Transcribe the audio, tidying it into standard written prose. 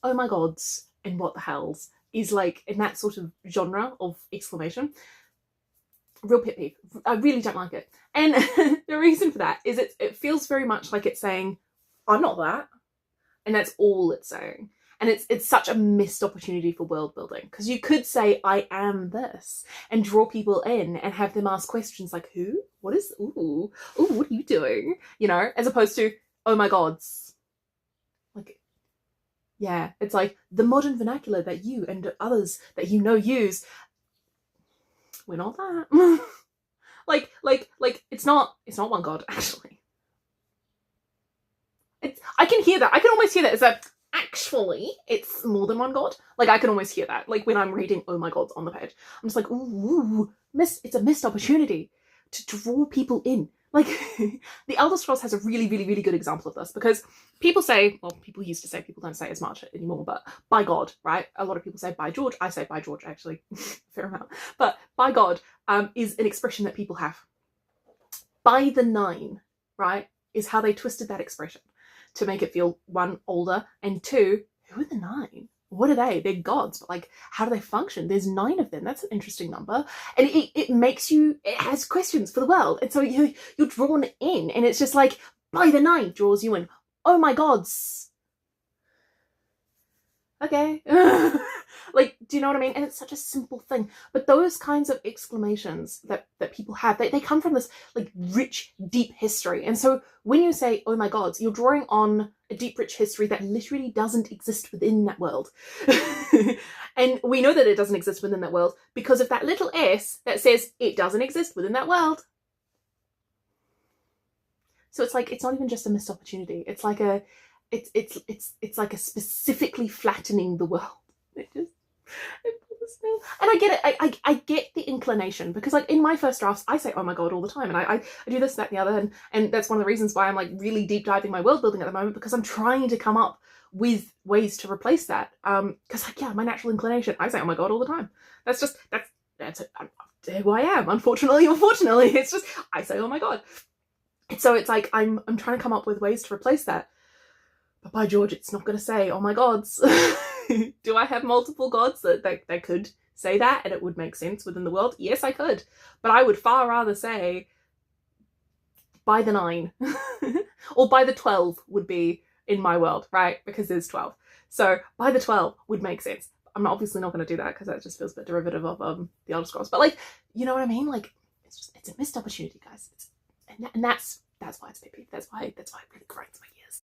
oh my gods and what the hells is like in that sort of genre of exclamation. Real pet peeve. I really don't like it. And the reason for that is it feels very much like it's saying, I'm not that. And that's all it's saying. And it's such a missed opportunity for world building, because you could say I am this and draw people in and have them ask questions like, who, what is, ooh, what are you doing, as opposed to, oh my gods. Like, yeah, it's like the modern vernacular that you and others that use. We're not that. like it's not one god, actually. I can hear that. I can almost hear that as a, actually, it's more than one god. Like, I can almost hear that. Like, when I'm reading oh my gods on the page, I'm just like, ooh, it's a missed opportunity to draw people in. Like, the Elder Scrolls has a really, really, really good example of this, because people say, well, people used to say, people don't say as much anymore, but by God, right? A lot of people say by George. I say by George, actually, fair amount. But by God is an expression that people have. By the nine, right, is how they twisted that expression to make it feel, one, older, and two, who are the nine? What are they? They're gods, but like, how do they function? There's 9 of them. That's an interesting number. And it makes you, it has questions for the world. And so you're drawn in, and it's just like, by the 9 draws you in. Oh my gods. Okay. Like, do you know what I mean? And it's such a simple thing. But those kinds of exclamations that people have, they come from this like rich, deep history. And so when you say, oh my gods, you're drawing on a deep, rich history that literally doesn't exist within that world. And we know that it doesn't exist within that world because of that little s that says it doesn't exist within that world. So it's like, it's not even just a missed opportunity. It's like it's like a specifically flattening the world. It just, and I get it. I get the inclination, because like in my first drafts, I say, oh my god, all the time. And I do this, that, and the other. And that's one of the reasons why I'm like really deep diving my world building at the moment, because I'm trying to come up with ways to replace that. Because like, yeah, my natural inclination, I say, oh my god, all the time. That's who I am. Unfortunately, it's just, I say, oh my god. And so it's like, I'm trying to come up with ways to replace that. But by George, it's not going to say, oh my gods. Do I have multiple gods that could say that and it would make sense within the world? Yes, I could. But I would far rather say by the 9 or by the 12 would be in my world, right? Because there's 12. So by the 12 would make sense. I'm obviously not going to do that because that just feels a bit derivative of the Elder Scrolls. But like, you know what I mean? Like, it's a missed opportunity, guys. And that's why it's pet peeve. That's why it really grinds my gears.